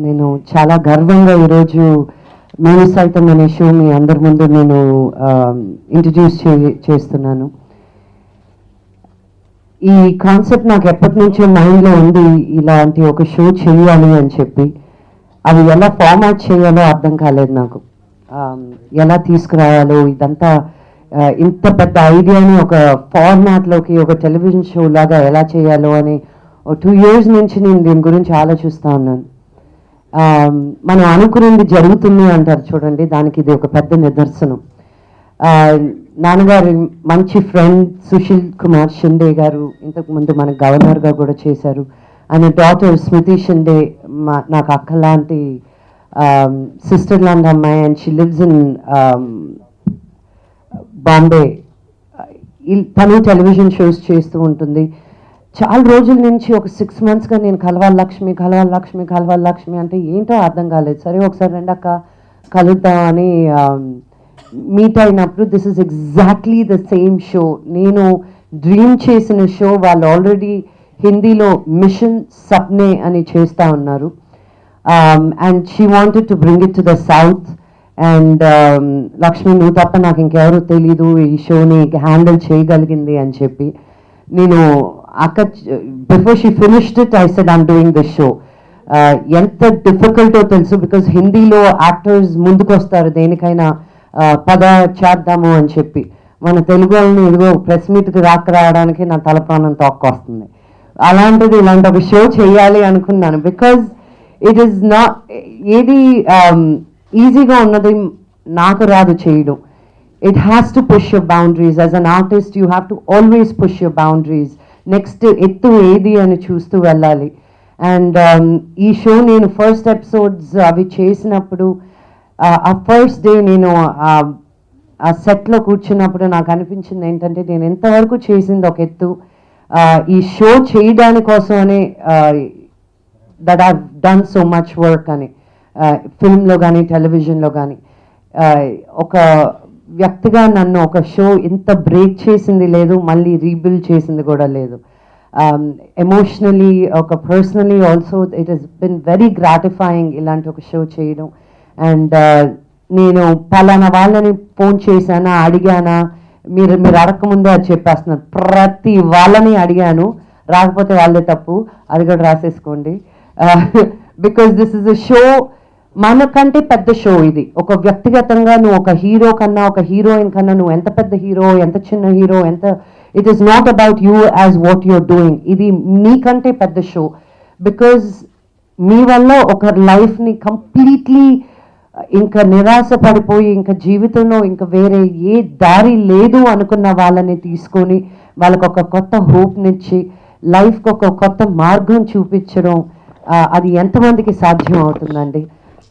నేను చాలా గర్వంగా ఈరోజు మేము సైతం అనే షో మీ అందరి ముందు నేను ఇంట్రడ్యూస్ చేస్తున్నాను. ఈ కాన్సెప్ట్ నాకు ఎప్పటి నుంచో మైండ్లో ఉంది, ఇలాంటి ఒక షో చేయాలి అని చెప్పి. అది ఎలా ఫార్మాట్ చేయాలో అర్థం కాలేదు నాకు, ఎలా తీసుకురావాలో ఇదంతా. ఇంత పెద్ద ఐడియాని ఒక ఫార్మాట్లోకి, ఒక టెలివిజన్ షో లాగా ఎలా చేయాలో అని 2 years నుంచి నేను దీని గురించి ఆలోచిస్తూ ఉన్నాను. మనం అనుకునేది జరుగుతుంది అంటారు చూడండి, దానికి ఇది ఒక పెద్ద నిదర్శనం. నాన్నగారి మంచి ఫ్రెండ్ సుశీల్ కుమార్ షిండే గారు ఇంతకుముందు మన గవర్నర్గా కూడా చేశారు. ఆయన డాటర్ స్మృతి షిండే నాకు అక్క లాంటి సిస్టర్ లాంటి అమ్మాయి, and she lives in Bombay. తను టెలివిజన్ షోస్ చేస్తూ ఉంటుంది. చాలా రోజుల నుంచి ఒక 6 monthsగా నేను కలవాలి లక్ష్మి అంటే ఏంటో అర్థం కాలేదు. సరే ఒకసారి రెండక్క కలుద్దామని మీట్ అయినప్పుడు this is exactly the same show. నేను డ్రీమ్ చేసిన షో వాళ్ళు ఆల్రెడీ హిందీలో మిషన్ సప్నే అని చేస్తూ ఉన్నారు. And she wanted to bring it to the south. And Lakshmi, నువ్వు తప్ప నాకు ఇంకెవరూ తెలీదు ఈ షోని హ్యాండిల్ చేయగలిగింది అని చెప్పి. నేను అక్క before she finished it I said I'm doing this show. ఎంత డిఫికల్టో తెలుసు, బికాజ్ హిందీలో యాక్టర్స్ ముందుకు వస్తారు దేనికైనా పద చేద్దాము అని చెప్పి. మన తెలుగు వాళ్ళని ఇదిగో ప్రెస్ మీట్కి రావడానికి నా తల ప్రాణం తోక్కొస్తుంది. అలాంటిది ఇలాంటి ఒక షో చేయాలి అనుకున్నాను, బికాజ్ ఇట్ ఈస్ నాట్ ఏది ఈజీగా ఉన్నది నాకు రాదు చేయడం. It has to push your boundaries. As an artist, you have to always push your boundaries. Next, ettu edi ani chustu vellali. And ee show nenu first episodes avi chesinappudu ఆ first day నేను ఆ సెట్లో కూర్చున్నప్పుడు నాకు అనిపించింది ఏంటంటే, నేను ఎంతవరకు చేసింది ఒక ఎత్తు, ఈ షో చేయడాని కోసం అని that I've done so much work అని, ఫిల్మ్లో కానీ టెలివిజన్లో కానీ. ఒక వ్యక్తిగా నన్ను ఒక షో ఇంత బ్రేక్ చేసింది లేదు, మళ్ళీ రీబిల్డ్ చేసింది కూడా లేదు. ఎమోషనలీ, ఒక personally also it has been very gratifying ఇలాంటి ఒక షో చేయడం. అండ్ నేను పలానా వాళ్ళని ఫోన్ చేశానా, అడిగానా, మీరు అడగకముందే అది చెప్పేస్తున్నారు. ప్రతి వాళ్ళని అడిగాను, రాకపోతే వాళ్ళే తప్పు, అది కూడా రాసేసుకోండి. Because this is a show, మనకంటే పెద్ద షో ఇది. ఒక వ్యక్తిగతంగా నువ్వు ఒక హీరో కన్నా, ఒక హీరోయిన్ కన్నా, నువ్వు ఎంత పెద్ద హీరో, ఎంత చిన్న hero, it is not about you as what you're doing. ఇది నీకంటే పెద్ద షో. బికాజ్ మీ వల్ల ఒక లైఫ్ని కంప్లీట్లీ ఇంకా నిరాశ పడిపోయి, ఇంకా జీవితంలో ఇంకా వేరే ఏ దారి లేదు అనుకున్న వాళ్ళని తీసుకొని వాళ్ళకు ఒక కొత్త హోప్నిచ్చి లైఫ్కి ఒక కొత్త మార్గం చూపించడం, అది ఎంతమందికి సాధ్యం అవుతుందండి?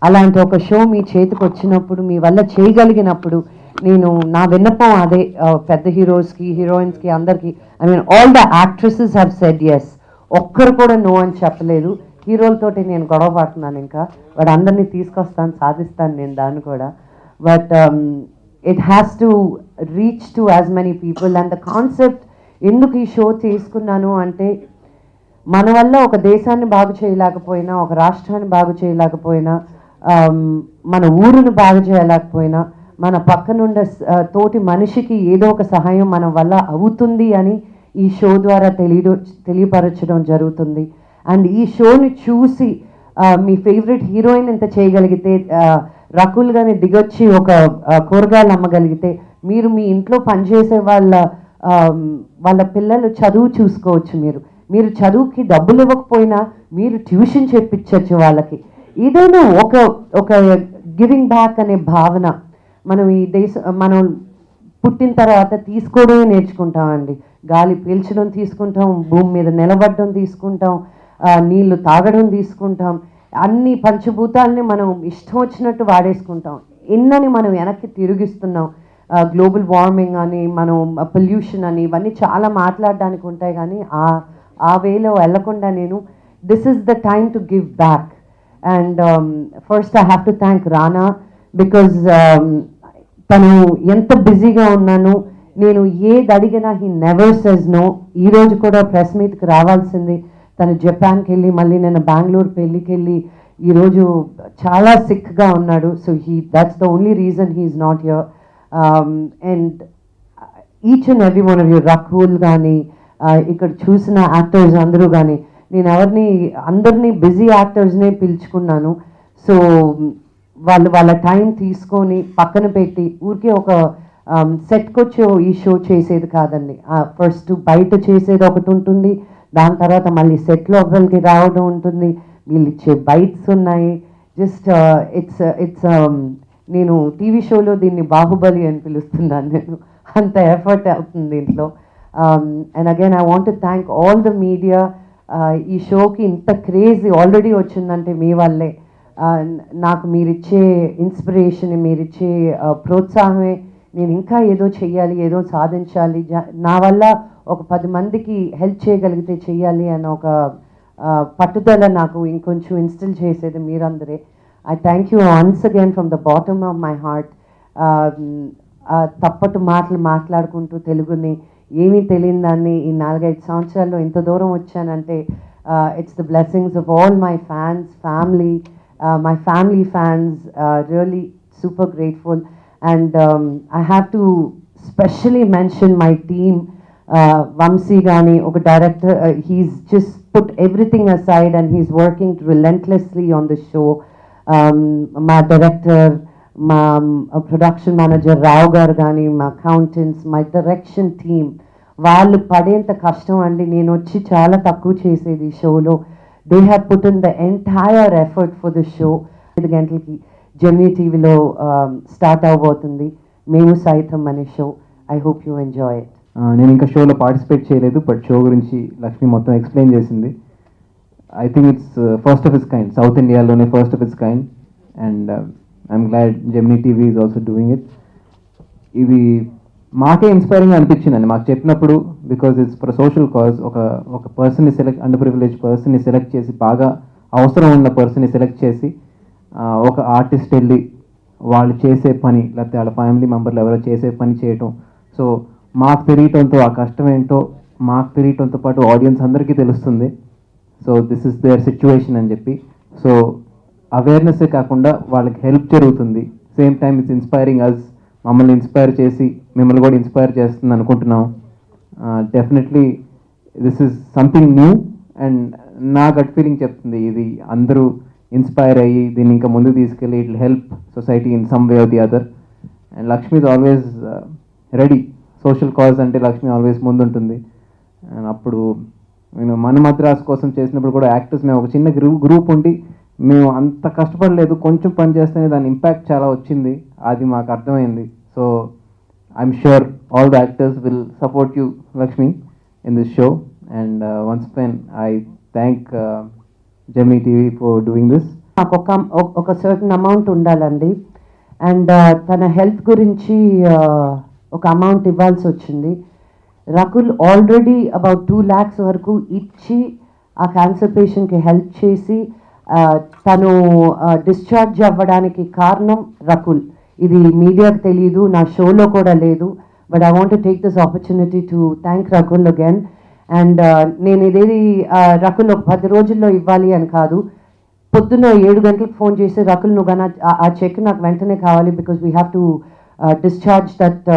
అలాంటి ఒక షో మీ చేతికి వచ్చినప్పుడు, మీ వల్ల చేయగలిగినప్పుడు, నేను నా విన్నపం అదే పెద్ద హీరోస్కి, హీరోయిన్స్కి, అందరికీ. I mean all the actresses have said yes. ఒక్కరు కూడా నో అని చెప్పలేదు. హీరోలతోటి నేను గొడవ పడుతున్నాను, ఇంకా వాడు అందరినీ తీసుకొస్తాను, సాధిస్తాను నేను దాన్ని కూడా. But it has to reach to as many people. And the concept ఎందుకు ఈ షో తీసుకున్నాను అంటే, మన వల్ల ఒక దేశాన్ని బాగు చేయలేకపోయినా, ఒక రాష్ట్రాన్ని బాగు చేయలేకపోయినా, మన ఊరును బాగు చేయలేకపోయినా, మన పక్కనుండే తోటి మనిషికి ఏదో ఒక సహాయం మన వల్ల అవుతుంది అని ఈ షో ద్వారా తెలియపరచడం జరుగుతుంది. అండ్ ఈ షోని చూసి మీ ఫేవరెట్ హీరోయిన్ ఎంత చేయగలిగితే, రకుల్ గాని దిగొచ్చి ఒక కూరగాయలు అమ్మగలిగితే, మీరు మీ ఇంట్లో పనిచేసే వాళ్ళ పిల్లలు చదువు చూసుకోవచ్చు. మీరు చదువుకి డబ్బులు ఇవ్వకపోయినా మీరు ట్యూషన్ చెప్పించవచ్చు వాళ్ళకి. ఏదైనా ఒక గివింగ్ బ్యాక్ అనే భావన మనం మనం పుట్టిన తర్వాత తీసుకోవడమే నేర్చుకుంటామండి. గాలి పీల్చడం తీసుకుంటాం, భూమి మీద నిలబడడం తీసుకుంటాం, నీళ్లు తాగడం తీసుకుంటాం. అన్ని పంచభూతాలని మనం ఇష్టం వచ్చినట్టు వాడేసుకుంటాం. ఎన్నని మనం వెనక్కి తిరిగిస్తున్నాం. గ్లోబల్ వార్మింగ్ అని, మనం పొల్యూషన్ అని, ఇవన్నీ చాలా మాట్లాడడానికి ఉంటాయి. కానీ ఆ వేలో వెళ్లకుండా నేను this is the time to give back. And first I have to thank Rana, because తను ఎంత బిజీగా ఉన్నాను, నేను ఏది అడిగినా హీ నెవర్ సెజ్ నో. ఈరోజు కూడా ప్రెస్ మీట్కి రావాల్సింది, తను జపాన్కి వెళ్ళి మళ్ళీ నేను బెంగళూరు పెళ్ళికి వెళ్ళి ఈరోజు చాలా సిక్గా ఉన్నాడు. So that's the only reason he's not here. And each and every one of you, Rakul కానీ ఇక్కడ చూసిన యాక్టర్స్ అందరూ కానీ, నేను అందరినీ బిజీ యాక్టర్స్నే పిలుచుకున్నాను. సో వాళ్ళ టైం తీసుకొని పక్కన పెట్టి ఊరికే ఒక సెట్కి వచ్చి ఈ షో చేసేది కాదండి. ఫస్ట్ బయట చేసేది ఒకటి ఉంటుంది, దాని తర్వాత మళ్ళీ సెట్లో ఒకరికి రావడం ఉంటుంది, వీళ్ళు ఇచ్చే బైట్స్ ఉన్నాయి. జస్ట్ ఇట్స్ నేను టీవీ షోలో దీన్ని బాహుబలి అని పిలుస్తున్నాను నేను, అంత ఎఫర్ట్ అవుతుంది దీంట్లో. And again I want to thank all the media. ఈ షోకి ఇంత క్రేజ్ ఆల్రెడీ వచ్చిందంటే మీ వల్లే. నాకు మీరిచ్చే ఇన్స్పిరేషన్, మీరిచ్చే ప్రోత్సాహమే నేను ఇంకా ఏదో చెయ్యాలి, ఏదో సాధించాలి, నా వల్ల ఒక 10 మందికి హెల్ప్ చేయగలిగితే చెయ్యాలి అన్న ఒక పట్టుదల నాకు ఇంకొంచెం ఇన్స్టిల్ చేసేది మీరందరే. I thank you once again from the bottom of my heart. తప్పటి మాట్లాడుకుంటూ తెలుగుని ఏమీ తెలియని దాన్ని ఈ 4-5 సంవత్సరాల్లో ఇంత దూరం వచ్చానంటే it's the blessings of all my fans, my family fans, really super grateful. And I have to specially mention my team. Vamsi Gani, oka director, he's just put everything aside and he's working relentlessly on the show. My director, my production manager Rao garu Gani, my accountants, my direction team, వాళ్ళు పడేంత కష్టం అండి. నేను వచ్చి చాలా తక్కువ చేసేది ఈ షోలో. They have put in the entire effort for the show. 5 గంటలకి జెమినీ టీవీలో స్టార్ట్ అవబోతుంది మేము సైతం అనే show. I hope you enjoy it. నేను ఇంకా షోలో పార్టిసిపేట్ చేయలేదు, బట్ షో గురించి లక్ష్మి మొత్తం ఎక్స్ప్లెయిన్ చేసింది. I think it's first of its kind, south ఇండియాలోనే first of its kind. And I'm glad Gemini TV is also doing it. ఇది మాకే ఇన్స్పైరింగ్ అనిపించిందండి మాకు చెప్పినప్పుడు, because it's for social cause. ఒక పర్సన్ని అండర్ ప్రివిలేజ్ పర్సన్ని సెలెక్ట్ చేసి, బాగా అవసరం ఉన్న పర్సన్ని సెలెక్ట్ చేసి, ఒక ఆర్టిస్ట్ వెళ్ళి వాళ్ళు చేసే పని, లేకపోతే వాళ్ళ ఫ్యామిలీ మెంబర్లు ఎవరో చేసే పని చేయటం. సో మాకు తెలియటంతో ఆ కష్టం ఏంటో మాకు తెలియటంతో పాటు ఆడియన్స్ అందరికీ తెలుస్తుంది. So this is their situation అని చెప్పి, సో అవేర్నెస్సే కాకుండా వాళ్ళకి హెల్ప్ జరుగుతుంది. Same time it's inspiring us, మమ్మల్ని ఇన్స్పైర్ చేసి మిమ్మల్ని కూడా ఇన్స్పైర్ చేస్తుంది అనుకుంటున్నాం. Definitely this is something new. And నా గట్ ఫీలింగ్ చెప్తుంది, ఇది అందరూ ఇన్స్పైర్ అయ్యి దీన్ని ఇంకా ముందుకు తీసుకెళ్ళి it will help society in some way or the other. And Lakshmi is always ready. Social cause అంటే లక్ష్మి ఆల్వేస్ ముందుంటుంది. అండ్ అప్పుడు నేను మన మద్రాస్ కోసం చేసినప్పుడు కూడా యాక్టర్స్ మేము ఒక చిన్న గ్రూప్ ఉండి మేము అంత కష్టపడలేదు, కొంచెం పని చేస్తేనే దాని ఇంపాక్ట్ చాలా వచ్చింది, అది మాకు అర్థమైంది. So I'm sure all the actors will support you Lakshmi in this show. And once again I thank Gemini TV for doing this. నాకు ఒక సర్టన్ అమౌంట్ ఉండాలండి. అండ్ తన హెల్త్ గురించి ఒక అమౌంట్ ఇవ్వాల్సి వచ్చింది. రకుల్ ఆల్రెడీ అబౌట్ 2 lakhs వరకు ఇచ్చి ఆ క్యాన్సర్ పేషెంట్కి హెల్ప్ చేసి తను డిశ్చార్జ్ అవ్వడానికి కారణం రకుల్. ఇది మీడియాకి తెలియదు, నా షోలో కూడా లేదు, but I want to take this opportunity to thank Rakul again. And నేను ఇదేది రకుల్ ఒక 10 రోజుల్లో ఇవ్వాలి అని కాదు, పొద్దున్న 7 గంటలకు ఫోన్ చేసి రకుల్ నువ్వు కానీ ఆ చెక్ నాకు వెంటనే కావాలి, because we have to discharge that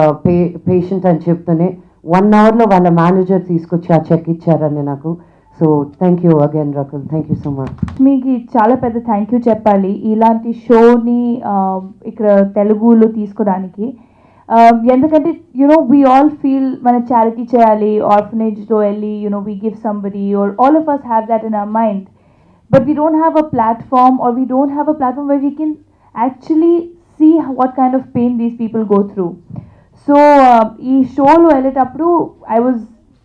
patient అని చెప్తూనే 1 hourలో వాళ్ళ మేనేజర్ తీసుకొచ్చి ఆ చెక్ ఇచ్చారని నాకు. So thank you again Rakul, thank you so much. మీకు చాలా పెద్ద థ్యాంక్ యూ చెప్పాలి ఇలాంటి షోని ఇక్కడ తెలుగులో తీసుకోవడానికి. ఎందుకంటే వీ ఆల్ ఫీల్ మన చారిటీ చేయాలి, ఆర్ఫనేజ్లో వెళ్ళి we give somebody, or all of us have that in our mind, but we don't have a platform, or we don't have a platform where we can actually see what kind of pain these people go through. So ఈ షోలో వెళ్ళేటప్పుడు I was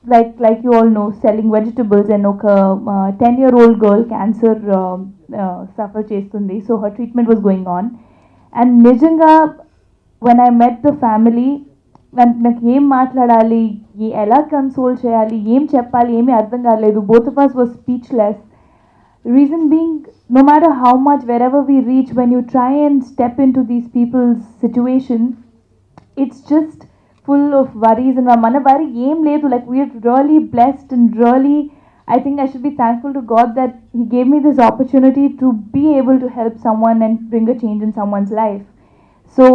like you all know selling vegetables, and ఒక 10-year-old girl cancer suffer చేస్తుంది. So her treatment was going on, and నిజంగా when I met the family, నాకు ఏం మాట్లాడాలి, ఎలా కన్సోల్ చేయాలి, ఏం చెప్పాలి ఏమీ అర్థం కాలేదు. Both of us were speechless. Reason being, no matter how much, wherever we reach, when you try and step into these people's situation, it's just full of worries. And mana worry em ledu, like we are really blessed, and really I think I should be thankful to God that He gave me this opportunity to be able to help someone and bring a change in someone's life. So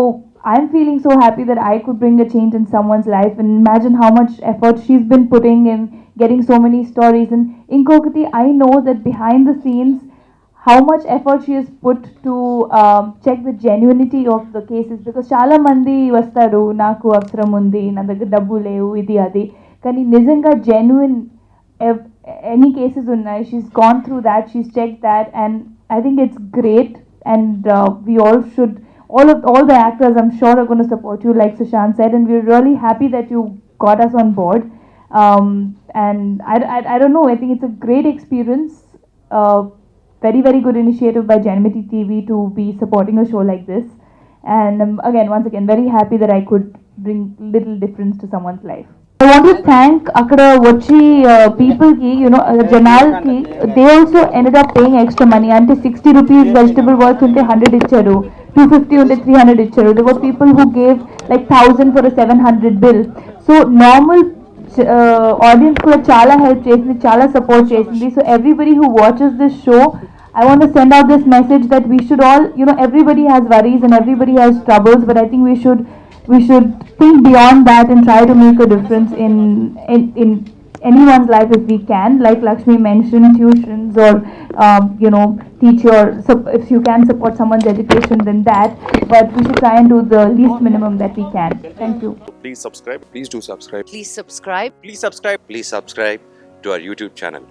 I'm feeling so happy that I could bring a change in someone's life, and imagine how much effort she's been putting in getting so many stories. And Inkokati, I know that behind the scenes, how much effort she has put to check the genuinity of the cases, because చాలా మంది వస్తారు నాకు అవసరం ఉంది నా దగ్గర డబ్బు లేవు ఇది అది, కానీ నిజంగా జెన్యున్ any cases ఉన్నాయి. She's gone through that, she's checked that, and I think it's great. And we all should, all the actors I'm sure are going to support you like Sushant said, and we're really happy that you got us on board. And I don't know, I think it's a great experience. Very, very good initiative by Janmati TV to be supporting a show like this. And once again, very happy that I could bring little difference to someone's life. I want to thank akkada vachi people ki, janal ki, they also ended up paying extra money. Ante 60 rupees vegetable worth unte 100 icharu, 250 unte 300 icharu. There were people who gave like 1000 for a 700 bill. So normal audience kuda chala help chesindi, chala support chesindi. So everybody who watches this show, I want to send out this message that we should all, everybody has worries and everybody has troubles, but I think we should think beyond that and try to make a difference in anyone's life if we can. Like Lakshmi mentioned, tuitions or teach if you can support someone's education, then that. But we should try and do the least minimum that we can. Thank you. Please subscribe. Please do subscribe. Please subscribe. Please subscribe. Please subscribe to our YouTube channel.